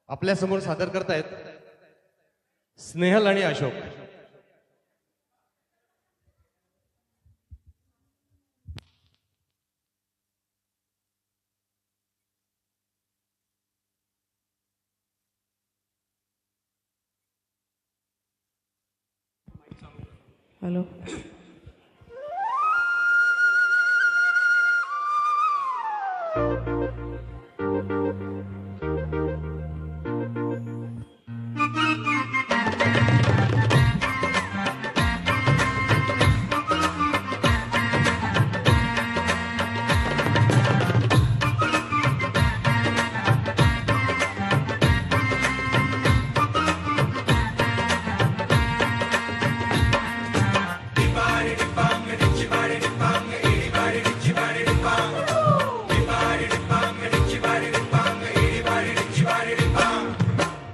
आपल्या समोर सादर करतायत स्नेहल आणि अशोक. हॅलो.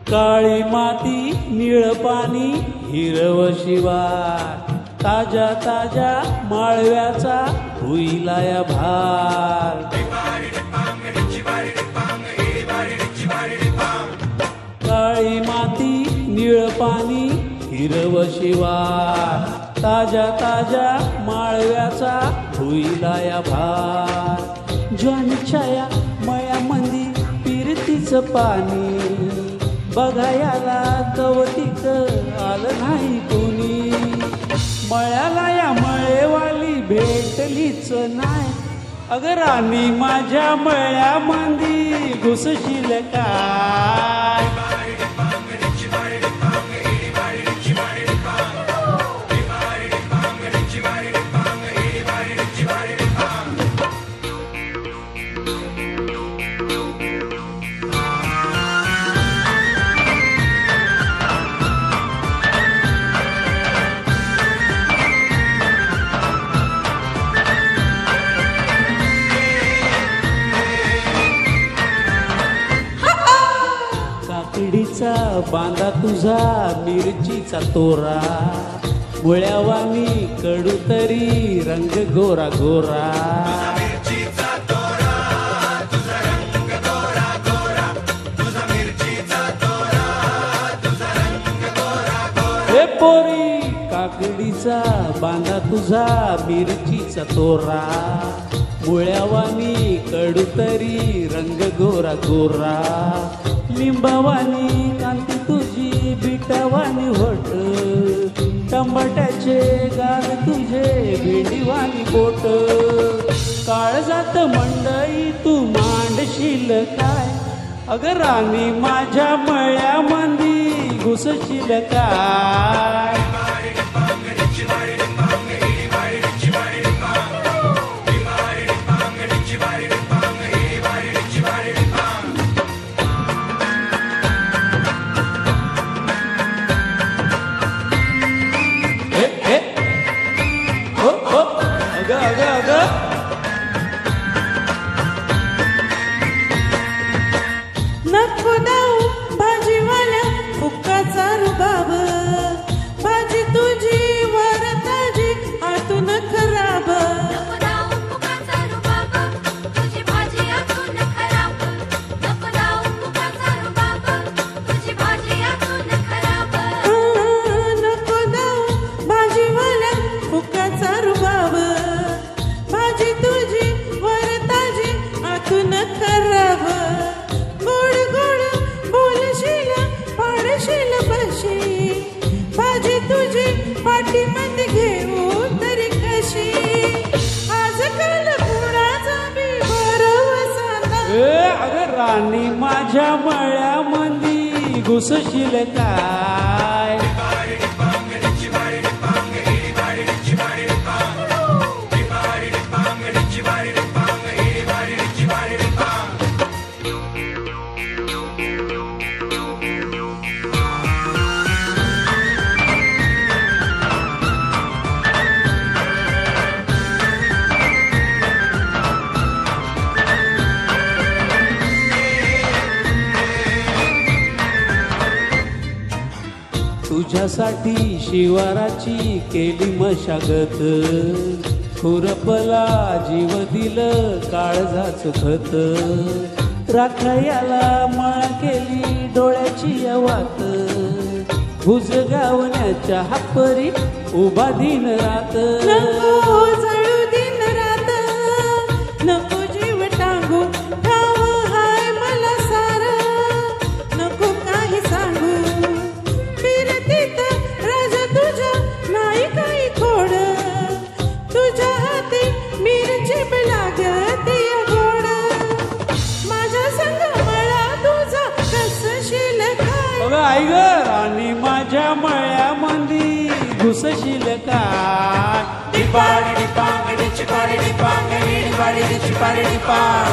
काळी माती निळ पाणी हिरव शिवार, ताज्या ताज्या माळव्याचा होईला या भार. काळी माती निळ पाणी हिरव शिवार, ताज्या ताज्या माळव्याचा होईला या भार. ज्वानीच्या मळ्यामंदी पिरतीचं पाणी बघायला कवतीक आलं नाही कोणी. मळ्याला या मळेवाली भेटलीच नाही. अगर राणी माझ्या मळ्यामंदी घुसशील काय. काकडीचा बांधा तुझा मिरचीचा तोरा, मुळ्यावानी कडू तरी रंग गोरा गोरा. हे पोरी काकडीचा बांधा तुझा मिरचीचा तोरा, मुळ्यावानी कडू तरी रंग गोरा गोरा. लिंबावानी कांती तुझी बिटावानी होट, टमाट्याचे गाल तुझे भेंडीवानी बोट. काळजात मंडई तू मांडशील काय. अगर राणी माझ्या मळ्यामंदी घुसशील काय. नको दाऊ भाजीवाल्या फुक्काचा रुबाब, भाजी तुझी वर ताजी आतून खराब. नको दाऊ फुकाचा रुबाब, तुझी भाजी आतून खराब. नको दाऊ फुकाचा रुबाब, तुझी भाजी आतून खराब. नको दाऊ भाजीवाल्या फुक्काचा रुबाब, भाजी तुझी वर ताजी आतून खराब. गोड गोड बोलशील पाडशील बशी, भाजी तुझी पाठीमध्ये घेऊ तरी कशी. आजकाल कुणाचा बी भरवसा नाही. अगर राणी माझ्या मळ्यामंदी घुसशील काय. तुझ्यासाठी शिवाराची केली मशागत, खुरपला जीव दिलं काळजाच खत. राखयाला मळा केली डोळ्याची वात भुजगावण्याच्या हापरी उभा दिन रात नको जळू दिन रात नको जीव टांगू ठाव हाय मला सार नको काही सांगू फिरतीत राजा तुझ्या नाही काही खोड तुझ्या हाती मिरची लागती गोड माझ्या संग मला तुझा कसशील काय अगं आई ग राणी माझ्या मळ्यामंदी घुसशील काय डिपाड डिपांग डिचपाड डिपांग डिपाड डिचपाड डिपांग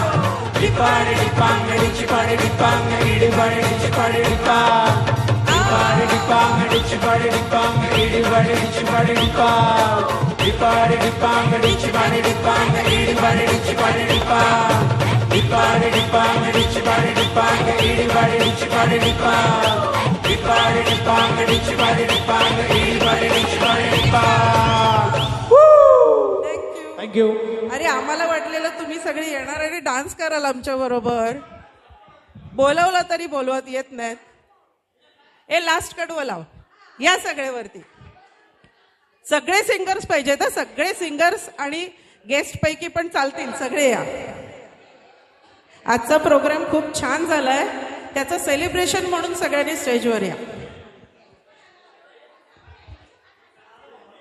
डिपाड डिपांग डिचपाड डिपांग डिपाड डिचपाड डिपांग डिपाड डिपांग डिचपाड डिपांग डिपाड डिचपाड डिपांग डिपाड डिपांग डिचपाड डिपांग डिपाड डिचपाड डिपांग डिपाड डिपांग डिचपाड डिपांग डिपाड डिचपाड डिपांग डिपाड डिपांग डिचपाड डिपांग डिपाड डिचपाड डिपांग थँक्यू थँक्यू अरे आम्हाला वाटलेलं तुम्ही सगळे येणार आणि डान्स कराल आमच्या बरोबर बोलवलं तरी बोलवत येत नाहीत ए लास्ट कडवं लाव या सगळ्यावरती सगळे सिंगर्स पाहिजेत सगळे सिंगर्स आणि गेस्ट पैकी पण चालतील सगळे या आजचा प्रोग्राम खूप छान झालाय त्याचं सेलिब्रेशन म्हणून सगळ्यांनी स्टेजवर या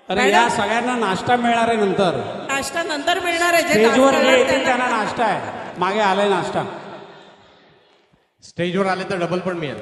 अरे या सगळ्यांना नाश्ता मिळणार आहे नंतर नाश्ता नंतर मिळणार आहे जे स्टेजवर नाश्ता जे येतील करणार त्यांना नाश्ता आहे मागे आलाय नाश्ता स्टेजवर आले तर डबल पण मिळेल